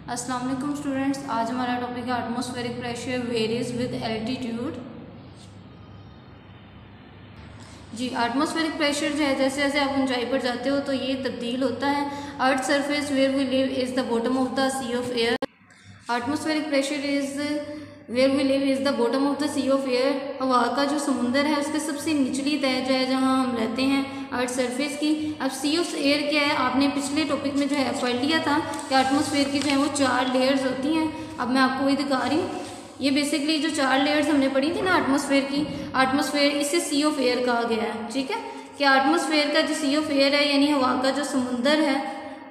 अस्सलाम वालेकुम स्टूडेंट्स, आज हमारा टॉपिक है atmospheric pressure varies with altitude. जी, एटमॉस्फेरिक प्रेशर जो है जैसे जैसे आप ऊंचाई पर जाते हो तो ये तब्दील होता है। Earth surface where we live is the bottom of the sea of air. Atmospheric pressure is where we live is the bottom of the sea of air. हवा का जो समुंदर है उसके सबसे निचली तह जो है जहाँ हम रहते हैं अर्थ सरफेस की। अब सी ऑफ एयर क्या है, आपने पिछले टॉपिक में जो है पढ़ लिया था कि एटमॉस्फेयर की जो है वो 4 लेयर्स होती हैं। अब मैं आपको वही दिखा रही हूँ। ये बेसिकली जो 4 लेयर्स हमने पढ़ी थी ना एटमॉस्फेयर की, एटमॉस्फेयर इसे सी ऑफ एयर कहा गया है। ठीक है, कि एटमॉस्फेयर का जो सी ऑफ एयर है यानी हवा का जो समुंदर है,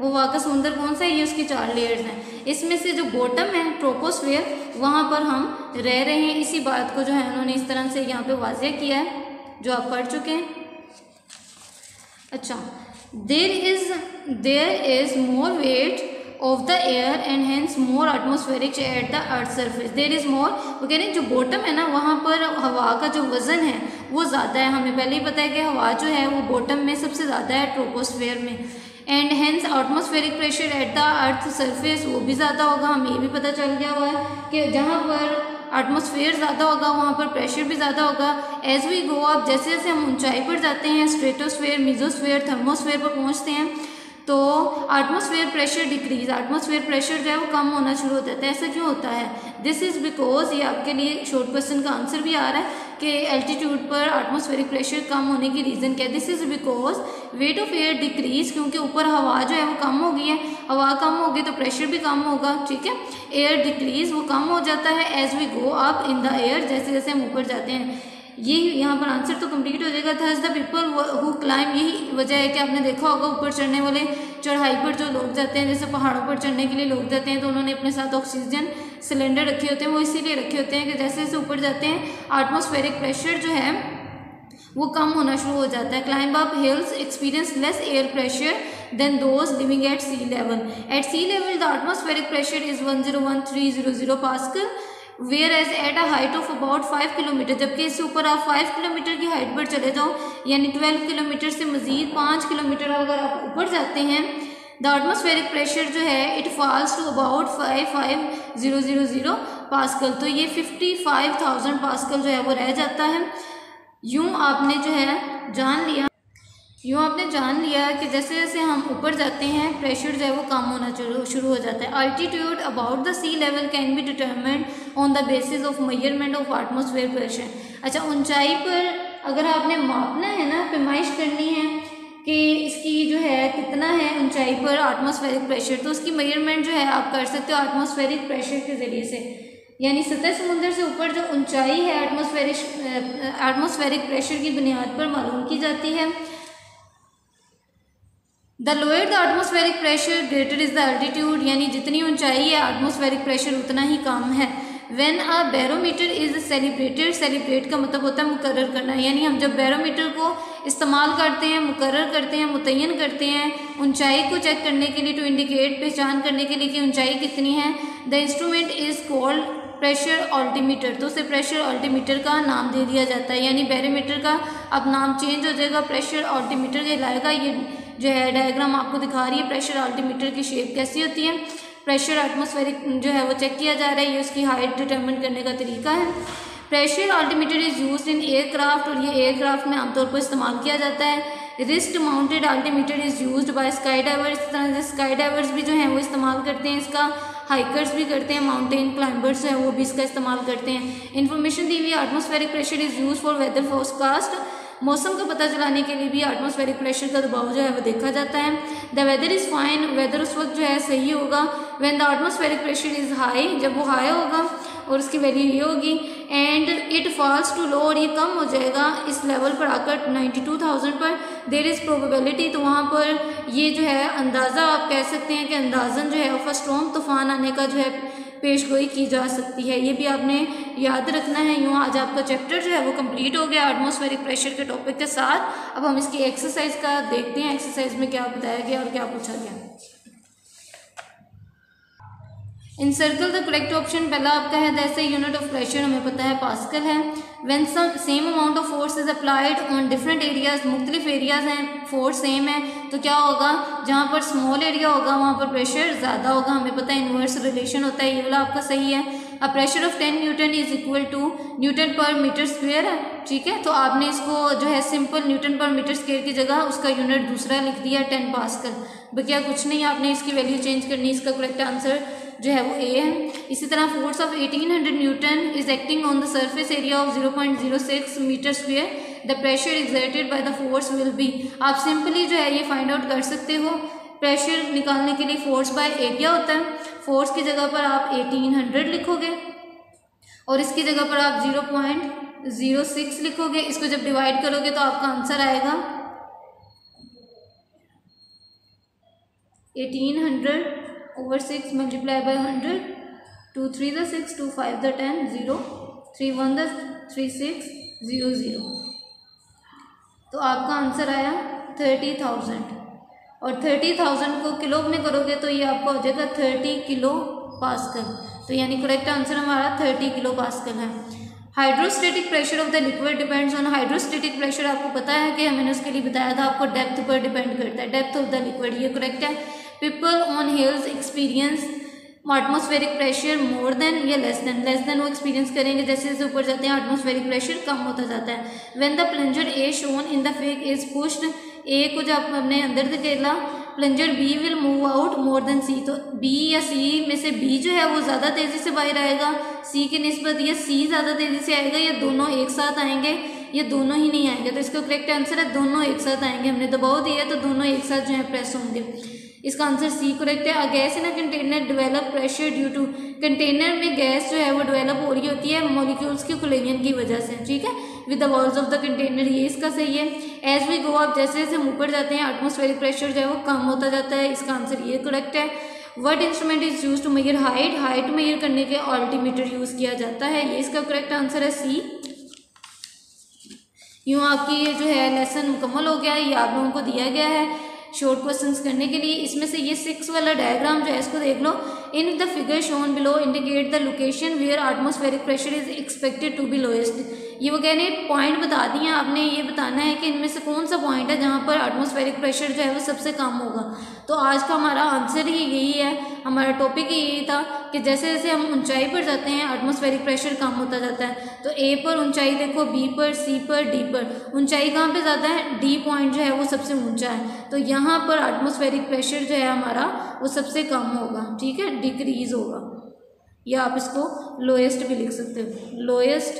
वो हवा का समुंदर कौन सा है, ये उसकी 4 लेयर्स हैं। इसमें से जो बॉटम है ट्रोपोस्फेयर, वहाँ पर हम रह रहे हैं। इसी बात को जो है उन्होंने इस तरह से यहाँ पे वाज़ेह किया है जो आप पढ़ चुके हैं। अच्छा, there is more weight of the air and hence more atmospheric at the earth surface. There is more, वो कह रहे हैं जो बॉटम है ना वहाँ पर हवा का जो वज़न है वो ज़्यादा है। हमें पहले ही पता है कि हवा जो है वो बॉटम में सबसे ज़्यादा है ट्रोपोस्फेयर में। And hence atmospheric pressure at the earth surface वो भी ज़्यादा होगा। हमें ये भी पता चल गया हुआ है कि जहाँ पर एटमॉस्फेयर ज़्यादा होगा वहाँ पर प्रेशर भी ज़्यादा होगा। एज वी गो अप, जैसे जैसे हम ऊंचाई पर जाते हैं, स्ट्रेटोस्फेयर, मीजोस्फेयर, थर्मोस्फेयर पर पहुँचते हैं तो atmosphere pressure decrease, atmosphere pressure जो है वो कम होना शुरू हो जाता है। ऐसा क्यों होता है? दिस इज़ बिकॉज, ये आपके लिए शॉर्ट क्वेश्चन का आंसर भी आ रहा है कि एल्टीट्यूड पर एटमॉस्फेरिक प्रेशर कम होने की रीज़न क्या है। This is because weight of air decrease, क्योंकि ऊपर हवा जो है वो कम हो गई है। हवा कम होगी तो प्रेशर भी कम होगा। ठीक है, एयर डिक्रीज वो कम हो जाता है as we go up in the air, जैसे जैसे हम ऊपर जाते हैं। ये यहाँ पर आंसर तो कंप्लीट हो जाएगा। Thus the people who climb, यही वजह है कि आपने देखा होगा ऊपर चढ़ने वाले, चढ़ाई पर जो लोग जाते हैं, जैसे पहाड़ों पर चढ़ने के लिए लोग जाते हैं तो उन्होंने अपने साथ ऑक्सीजन सिलेंडर रखे होते हैं। वो इसीलिए रखे होते हैं कि जैसे जैसे ऊपर जाते हैं एटमॉस्फेरिक प्रेशर जो है वो कम होना शुरू हो जाता है। Climb up hills experience less air pressure than those living at sea level. At sea level the atmospheric pressure is 101,300 pascal, whereas at a height of about 5 kilometre. जबकि इससे ऊपर आप 5 किलोमीटर की हाइट पर चले जाओ, यानी 12 kilometre से मजीद 5 किलोमीटर अगर आप ऊपर जाते हैं, द एटमॉस्फेरिक प्रेशर जो है it falls to about 55,000 pascal. तो ये 55,000 पास्कल जो है वो रह जाता है। यूँ आपने जो है जान लिया कि जैसे जैसे हम ऊपर जाते हैं प्रेशर जो है वो कम होना शुरू हो जाता है। Altitude about the sea level can be determined on the basis of measurement of atmosphere pressure. अच्छा, ऊंचाई पर अगर आपने मापना है ना, पैमाइश करनी है कि इसकी जो है कितना है ऊंचाई पर एटमॉस्फेरिक प्रेशर, तो उसकी मेजरमेंट जो है आप कर सकते हो एटमॉस्फेरिक प्रेशर के ज़रिए से। यानी सतह समुंदर से ऊपर जो ऊंचाई है एटमॉस्फेरिक प्रेशर की बुनियाद पर मालूम की जाती है। The lower the atmospheric pressure greater is the altitude, यानी जितनी ऊंचाई है एटमॉस्फेरिक प्रेशर उतना ही कम है। When a barometer is celebrated, celebrate का मतलब होता है मुकर्रर करना, यानी हम जब बैरोमीटर को इस्तेमाल करते हैं, मुकर्रर करते हैं, मुतय्यन करते हैं ऊंचाई को चेक करने के लिए, टू इंडिकेट, पहचान करने के लिए कि ऊंचाई कितनी है, the instrument is called pressure altimeter, तो उसे प्रेशर अल्टीमीटर का नाम दे दिया जाता है। यानी बैरोमीटर का अब नाम चेंज हो जाएगा, प्रेशर अल्टीमीटर कहलाएगा। ये जो है डायग्राम आपको दिखा रही है प्रेशर अल्टीमीटर की शेप कैसी होती है। प्रेशर एटमॉस्फेरिक जो है वो चेक किया जा रहा है, ये उसकी हाइट डिटरमिन करने का तरीका है। Pressure altimeter is used in aircraft, और ये एयरक्राफ्ट में आमतौर पर इस्तेमाल किया जाता है। Wrist mounted altimeter is used by sky divers, इस तरह से स्काई डाइवर्स भी जो हैं वो इस्तेमाल करते हैं इसका, हाइकर्स भी करते हैं, माउंटेन क्लाइंबर्स हैं वो भी इसका इस्तेमाल करते हैं। इन्फॉर्मेशन दी हुई atmospheric pressure is use for weather forecast, मौसम का पता चलाने के लिए भी एटमॉस्फेरिक प्रेशर का दबाव जो है वो देखा जाता है। The weather is fine, weather उस वक्त जो है सही होगा। When the atmospheric pressure is high, जब वो हाई होगा और उसकी वैल्यू ये होगी। And it falls to low, और ये कम हो जाएगा इस लेवल पर आकर 92,000 पर। देयर इज़ प्रोबेबिलिटी, तो वहाँ पर ये जो है अंदाज़ा आप कह सकते हैं कि अंदाज़न जो है ऑफ अ स्ट्रॉन्ग तूफान आने का जो है पेशगोई की जा सकती है। ये भी आपने याद रखना है। यूँ आज आपका चैप्टर जो है वो कंप्लीट हो गया एटमॉस्फेरिक प्रेशर के टॉपिक के साथ। अब हम इसकी एक्सरसाइज का देखते हैं, एक्सरसाइज में क्या बताया गया और क्या पूछा गया। इन सर्कल द करेक्ट ऑप्शन, पहला आपका है दैसे यूनिट ऑफ प्रेशर हमें पता है पास्कल है। When some same amount of force is applied on different areas, मुख्तलिफ एरियाज हैं, फोर्स सेम है, तो क्या होगा, जहाँ पर स्मॉल एरिया होगा वहाँ पर प्रेशर ज़्यादा होगा। हमें पता है इन्वर्स रिलेशन होता है, ये वाला आपका सही है। A pressure of 10 newton is equal to newton per metre square है, ठीक है। तो आपने इसको जो है simple newton per metre square की जगह उसका यूनिट दूसरा लिख दिया 10 पास्कल। बकिया कुछ नहीं, आपने इसकी वैल्यू चेंज करनी, इसका करेक्ट आंसर जो है वो ए है। इसी तरह force of 1800 newton is acting on the surface area of 0.06 metre square, the pressure exerted by the force will be. आप सिंपली जो है ये फाइंड आउट कर सकते हो, प्रेशर निकालने के लिए फोर्स बाय एरिया होता है। फोर्स की जगह पर आप 1800 लिखोगे और इसकी जगह पर आप 0.06 लिखोगे। इसको जब डिवाइड करोगे तो आपका आंसर आएगा 1800/6 multiply by 100, 2 3 the 6, 2 5 the 10, 0 3 1 the 3 6 0 0। तो आपका आंसर आया 30,000 और 30,000 को किलो में करोगे तो ये आपका हो जाएगा 30 किलो पास्कल। तो यानी करेक्ट आंसर हमारा 30 किलो पास्कल है। Hydrostatic pressure of the liquid depends on, hydrostatic pressure आपको पता है कि मैंने उसके लिए बताया था, आपको डेप्थ पर डिपेंड करता है, डेप्थ ऑफ द लिक्विड, ये करेक्ट है। People on hills experience atmospheric pressure more than या लेस देन वो एक्सपीरियंस करेंगे, जैसे जैसे ऊपर जाते हैं एटमॉस्फेरिक प्रेशर कम होता जाता है। When the plunger A shown in the fig is pushed, A को जब हमने अंदर धकेला, plunger B will move out more than C, तो बी या सी में से बी जो है वो ज़्यादा तेज़ी से बाहर आएगा सी की निस्बत, या सी ज़्यादा तेज़ी से आएगा, या दोनों एक साथ आएंगे, ये दोनों ही नहीं आएंगे। तो इसका करेक्ट आंसर है दोनों एक साथ आएंगे। हमने दबाव दिया तो दोनों एक साथ जो है प्रेस होंगे, इसका आंसर सी करेक्ट है। A gas in a container develop pressure due to, container में गैस जो है वो डेवलप हो रही होती है मॉलिक्यूल्स की कोलिजन की वजह से, ठीक है, with the walls of the container, ये इसका सही है। एज वी गो अप, जैसे जैसे हम ऊपर जाते हैं एटमॉस्फेरिक प्रेशर जो है वो कम होता जाता है, इसका आंसर ये करेक्ट है। What instrument is use to measure height, height measure करने के अल्टीमीटर यूज किया जाता है, ये इसका करेक्ट आंसर है सी। यूँ आपकी ये जो है लेसन मुकम्मल हो गया, ये आप लोगों को दिया गया है शॉर्ट क्वेश्चंस करने के लिए। इसमें से ये 6 वाला डायग्राम जो है इसको देख लो। In the figure shown below indicate the location where atmospheric pressure is expected to be lowest, ये वो कहने पॉइंट बता दिए, आपने ये बताना है कि इनमें से कौन सा पॉइंट है जहाँ पर एटमॉस्फेरिक प्रेशर जो है वो सबसे कम होगा। तो आज का हमारा आंसर ही यही है, हमारा टॉपिक ही यही था कि जैसे जैसे हम ऊंचाई पर जाते हैं एटमॉस्फेरिक प्रेशर कम होता जाता है। तो ए पर ऊंचाई देखो, बी पर, सी पर, डी पर, ऊंचाई कहाँ पे ज़्यादा है, डी पॉइंट जो है वो सबसे ऊंचा है, तो यहाँ पर एटमॉस्फेरिक प्रेशर जो है हमारा वो सबसे कम होगा, ठीक है, डिक्रीज होगा, या आप इसको लोएस्ट भी लिख सकते हो, lowest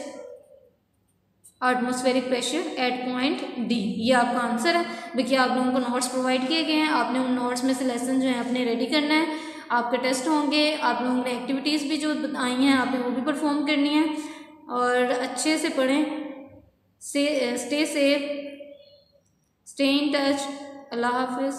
atmospheric pressure at point D, ये आपका आंसर है। देखिए आप लोगों को नोट्स प्रोवाइड किए गए हैं, आपने उन नोट्स में से लेसन जो है अपने रेडी करना है, आपके टेस्ट होंगे, आप लोगों ने एक्टिविटीज़ भी जो आई हैं आपने वो भी परफॉर्म करनी है, और अच्छे से पढ़ें, stay safe, stay in touch, Allah हाफिज़।